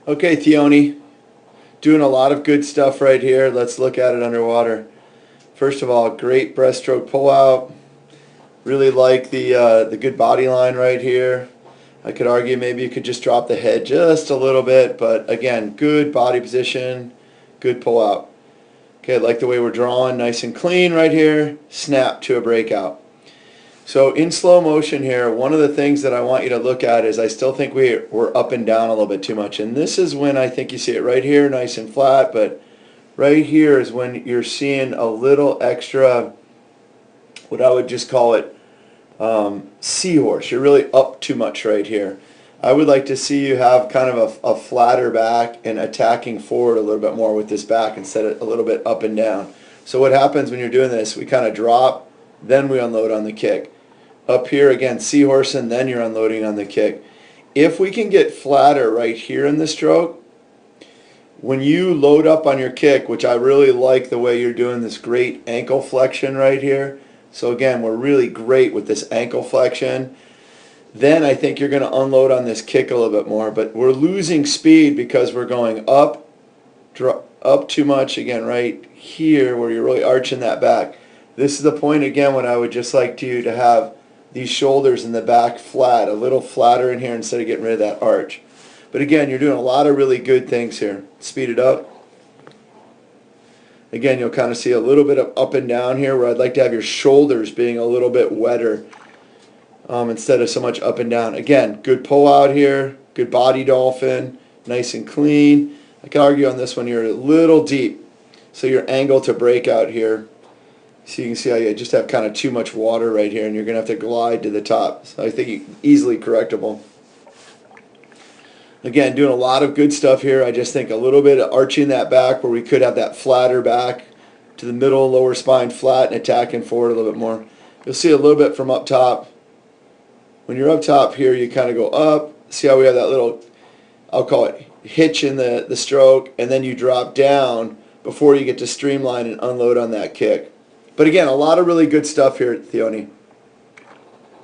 Okay, Theone, doing a lot of good stuff right here. Let's look at it underwater. First of all, great breaststroke pullout. Really like the good body line right here. I could argue maybe you could just drop the head just a little bit, but again, good body position, good pullout. Okay, I like the way we're drawing, nice and clean right here. Snap to a breakout. So in slow motion here, one of the things that I want you to look at is I still think we're up and down a little bit too much. And this is when I think you see it right here, nice and flat, but right here is when you're seeing a little extra, what I would just call it, seahorse. You're really up too much right here. I would like to see you have kind of a flatter back and attacking forward a little bit more with this back instead of a little bit up and down. So what happens when you're doing this, we kind of drop, then we unload on the kick. Up here again, seahorse, and then you're unloading on the kick. If we can get flatter right here in the stroke, when you load up on your kick, which I really like the way you're doing this great ankle flexion right here. So again, we're really great with this ankle flexion. Then I think you're going to unload on this kick a little bit more. But we're losing speed because we're going up, up too much again right here where you're really arching that back. This is the point again when I would just like you to have these shoulders in the back flat, a little flatter in here instead of getting rid of that arch. But again, you're doing a lot of really good things here. Speed it up. Again, you'll kind of see a little bit of up and down here where I'd like to have your shoulders being a little bit wetter instead of so much up and down. Again, good pull out here, good body dolphin, nice and clean. I can argue on this one you're a little deep, so your angle to break out here. So you can see how you just have kind of too much water right here and you're going to have to glide to the top. So I think easily correctable. Again, doing a lot of good stuff here. I just think a little bit of arching that back where we could have that flatter back to the middle, lower spine flat and attacking forward a little bit more. You'll see a little bit from up top. When you're up top here, you kind of go up. See how we have that little, I'll call it hitch in the stroke, and then you drop down before you get to streamline and unload on that kick. But again, a lot of really good stuff here at Theone.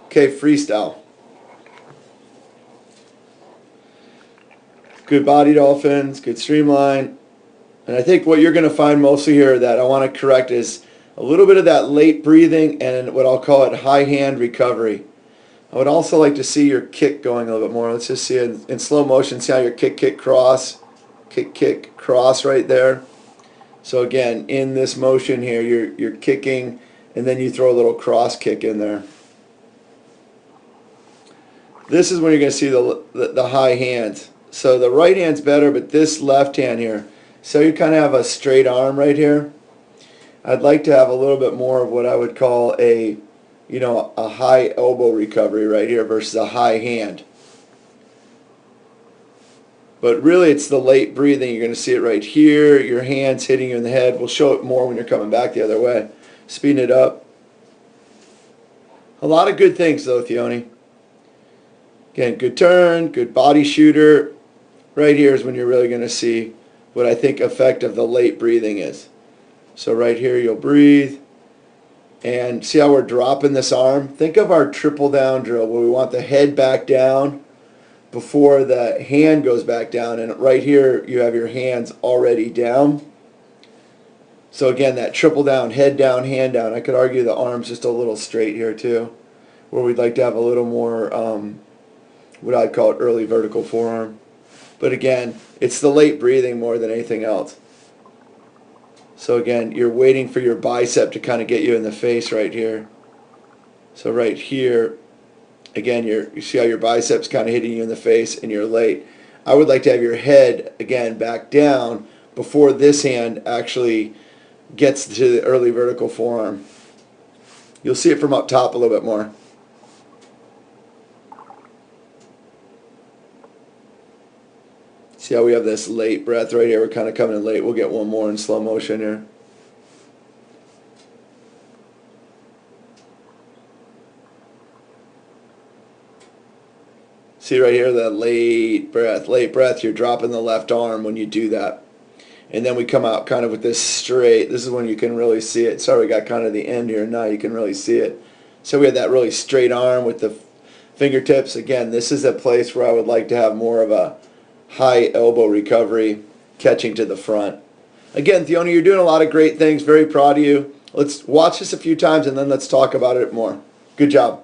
Okay, freestyle. Good body dolphins, good streamline. And I think what you're going to find mostly here that I want to correct is a little bit of that late breathing and what I'll call it high hand recovery. I would also like to see your kick going a little bit more. Let's just see it in slow motion. See how your kick, cross, kick, cross right there. So again, in this motion here, you're kicking, and then you throw a little cross kick in there. This is when you're going to see the high hands. So the right hand's better, but this left hand here. So you kind of have a straight arm right here. I'd like to have a little bit more of what I would call a high elbow recovery right here versus a high hand. But really it's the late breathing. You're going to see it right here. Your hands hitting you in the head. We'll show it more when you're coming back the other way. Speeding it up. A lot of good things though, Theone. Again, good turn, good body shooter. Right here is when you're really going to see what I think effect of the late breathing is. So right here you'll breathe. And see how we're dropping this arm? Think of our triple down drill where we want the head back down before the hand goes back down, and right here you have your hands already down. So again, that triple down, head down, hand down. I could argue the arm's just a little straight here too, where we'd like to have a little more what I'd call it early vertical forearm. But again, it's the late breathing more than anything else. So again, you're waiting for your bicep to kind of get you in the face right here. So right here, again, you see how your biceps kind of hitting you in the face and you're late. I would like to have your head, again, back down before this hand actually gets to the early vertical forearm. You'll see it from up top a little bit more. See how we have this late breath right here? We're kind of coming in late. We'll get one more in slow motion here. See right here, that late breath. Late breath, you're dropping the left arm when you do that. And then we come out kind of with this straight. This is when you can really see it. Sorry, we got kind of the end here. Now you can really see it. So we have that really straight arm with the fingertips. Again, this is a place where I would like to have more of a high elbow recovery, catching to the front. Again, Theone, you're doing a lot of great things. Very proud of you. Let's watch this a few times and then let's talk about it more. Good job.